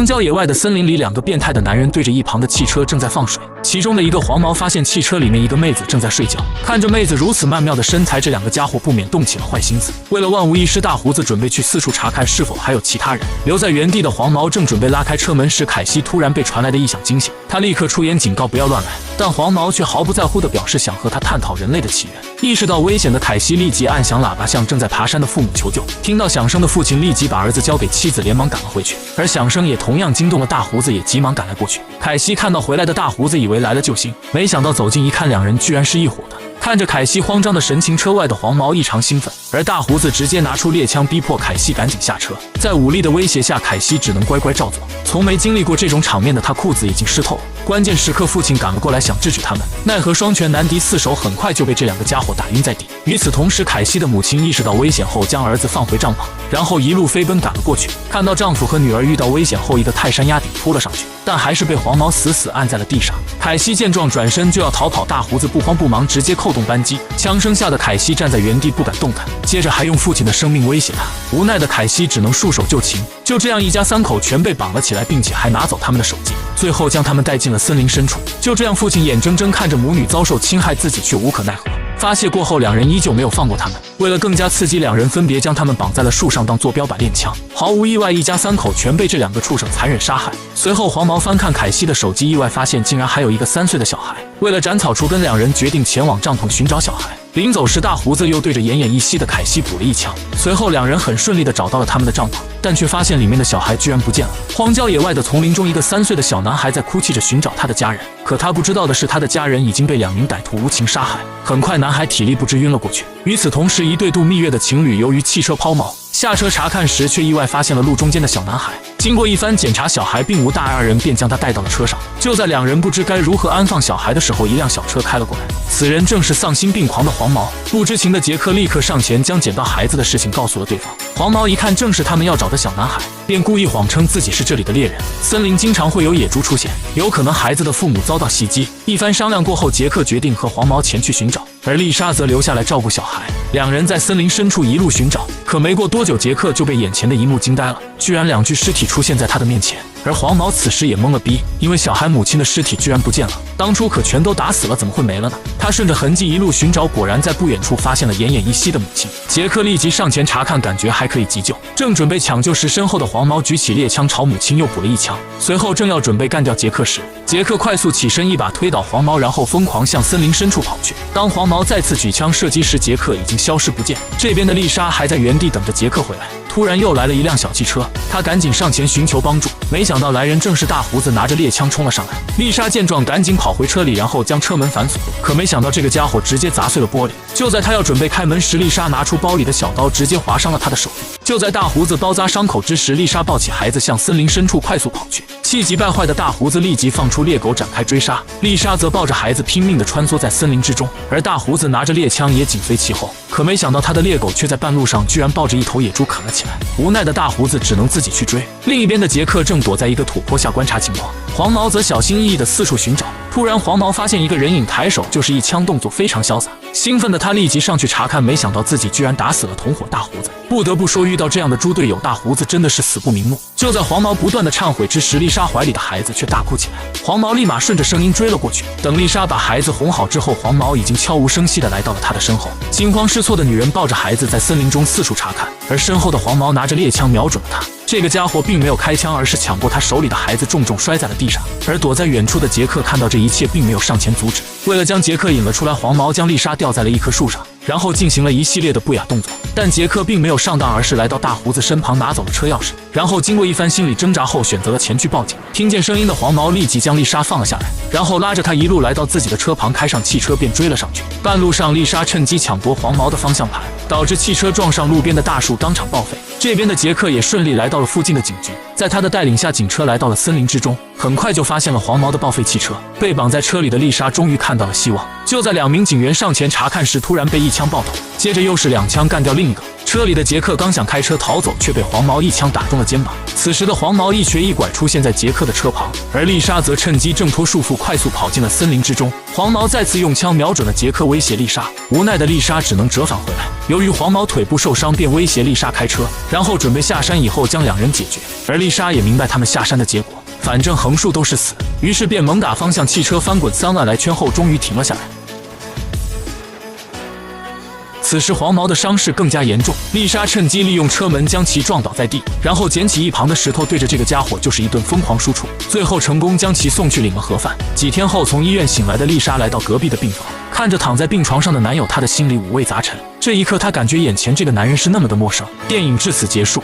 荒郊野外的森林里，两个变态的男人对着一旁的汽车正在放水。其中的一个黄毛发现汽车里面一个妹子正在睡觉，看着妹子如此曼妙的身材，这两个家伙不免动起了坏心思。为了万无一失，大胡子准备去四处查看是否还有其他人。留在原地的黄毛正准备拉开车门时，凯西突然被传来的异响惊醒，他立刻出言警告不要乱来，但黄毛却毫不在乎地表示想和他探讨人类的起源。意识到危险的凯西立即按响喇叭，向正在爬山的父母求救。听到响声的父亲立即把儿子交给妻子，连忙赶了回去，而响声也同样惊动了大胡子，也急忙赶来过去。凯西看到回来的大胡子，以为来了救星，没想到走近一看，两人居然是一伙的。看着凯西慌张的神情，车外的黄毛异常兴奋，而大胡子直接拿出猎枪逼迫凯西赶紧下车。在武力的威胁下，凯西只能乖乖照做。从没经历过这种场面的他裤子已经湿透了。关键时刻，父亲赶了过来想制止他们，奈何双拳难敌四手，很快就被这两个家伙打晕在地。与此同时，凯西的母亲意识到危险后，将儿子放回帐篷，然后一路飞奔赶了过去。看到丈夫和女儿遇到危险后，一个泰山压顶扑了上去，但还是被黄毛死死按在了地上。凯西见状转身就要逃跑，大胡子不慌不忙，直接扣动扳机。枪声下的凯西站在原地不敢动弹，接着还用父亲的生命威胁他。无奈的凯西只能束手就擒。就这样，一家三口全被绑了起来，并且还拿走他们的手机，最后将他们带进了森林深处。就这样，父亲眼睁睁看着母女遭受侵害，自己却无可奈何。发泄过后，两人依旧没有放过他们。为了更加刺激，两人分别将他们绑在了树上当坐标靶练枪。毫无意外，一家三口全被这两个畜生残忍杀害。随后，黄毛翻看凯西的手机，意外发现竟然还有一个3岁的小孩。为了斩草除根，两人决定前往帐篷寻找小孩。临走时，大胡子又对着奄奄一息的凯西补了一枪。随后，两人很顺利地找到了他们的帐篷，但却发现里面的小孩居然不见了。荒郊野外的丛林中，一个3岁的小男孩在哭泣着寻找他的家人，可他不知道的是，他的家人已经被2名歹徒无情杀害。很快，男孩体力不支晕了过去。与此同时，一对度蜜月的情侣由于汽车抛锚，下车查看时却意外发现了路中间的小男孩。经过一番检查，小孩并无大碍，二人便将他带到了车上。就在两人不知该如何安放小孩的时候，一辆小车开了过来，此人正是丧心病狂的黄毛。不知情的杰克立刻上前将捡到孩子的事情告诉了对方。黄毛一看正是他们要找的小男孩，便故意谎称自己是这里的猎人。森林经常会有野猪出现，有可能孩子的父母遭到袭击。一番商量过后，杰克决定和黄毛前去寻找，而丽莎则留下来照顾小孩。两人在森林深处一路寻找，可没过多久，杰克就被眼前的一幕惊呆了，居然2具尸体出现在他的面前。而黄毛此时也懵了逼，因为小孩母亲的尸体居然不见了，当初可全都打死了，怎么会没了呢？他顺着痕迹一路寻找，果然在不远处发现了奄奄一息的母亲。杰克立即上前查看，感觉还可以急救，正准备抢救时，身后的黄毛举起猎枪朝母亲又补了一枪。随后正要准备干掉杰克时，杰克快速起身，一把推倒黄毛，然后疯狂向森林深处跑去。当黄毛再次举枪射击时，杰克已经消失不见。这边的丽莎还在原地等着杰克回来。突然又来了一辆小汽车，他赶紧上前寻求帮助，没想到来人正是大胡子，拿着猎枪冲了上来。丽莎见状赶紧跑回车里，然后将车门反锁，可没想到这个家伙直接砸碎了玻璃。就在他要准备开门时，丽莎拿出包里的小刀，直接划伤了他的手臂。就在大胡子包扎伤口之时，丽莎抱起孩子向森林深处快速跑去。气急败坏的大胡子立即放出猎狗展开追杀，丽莎则抱着孩子拼命地穿梭在森林之中，而大胡子拿着猎枪也紧随其后。可没想到他的猎狗却在半路上居然抱着一头野猪啃了起来，无奈的大胡子只能自己去追。另一边的杰克正躲在一个土坡下观察情况，黄毛则小心翼翼地四处寻找。突然黄毛发现一个人影，抬手就是一枪，动作非常潇洒。兴奋的他立即上去查看，没想到自己居然打死了同伙大胡子。不得不说，遇到这样的猪队友，大胡子真的是死不瞑目。就在黄毛不断的忏悔之时，丽莎怀里的孩子却大哭起来，黄毛立马顺着声音追了过去。等丽莎把孩子哄好之后，黄毛已经悄无声息地来到了她的身后。惊慌失措的女人抱着孩子在森林中四处查看，而身后的黄毛拿着猎枪瞄准了她。这个家伙并没有开枪，而是抢过他手里的孩子，重重摔在了地上。而躲在远处的杰克看到这一切，并没有上前阻止。为了将杰克引了出来，黄毛将丽莎吊在了一棵树上，然后进行了一系列的不雅动作。但杰克并没有上当，而是来到大胡子身旁拿走了车钥匙，然后经过一番心理挣扎后，选择了前去报警。听见声音的黄毛立即将丽莎放了下来，然后拉着她一路来到自己的车旁，开上汽车便追了上去。半路上，丽莎趁机抢夺黄毛的方向盘，导致汽车撞上路边的大树，当场报废。这边的杰克也顺利来到了附近的警局，在他的带领下，警车来到了森林之中，很快就发现了黄毛的报废汽车。被绑在车里的丽莎终于看到了希望。就在2名警员上前查看时，突然被一枪爆头，接着又是2枪干掉另一个。车里的杰克刚想开车逃走，却被黄毛一枪打中了肩膀。此时的黄毛一瘸一拐出现在杰克的车旁，而丽莎则趁机挣脱束缚，快速跑进了森林之中。黄毛再次用枪瞄准了杰克，威胁丽莎。无奈的丽莎只能折返回来。由于黄毛腿部受伤，便威胁丽莎开车，然后准备下山以后将两人解决。而丽莎也明白他们下山的结果，反正横竖都是死，于是便猛打方向，汽车翻滚3万来圈后终于停了下来。此时黄毛的伤势更加严重，丽莎趁机利用车门将其撞倒在地，然后捡起一旁的石头对着这个家伙就是一顿疯狂输出，最后成功将其送去领了盒饭。几天后从医院醒来的丽莎来到隔壁的病房，看着躺在病床上的男友，她的心里五味杂陈。这一刻她感觉眼前这个男人是那么的陌生。电影至此结束。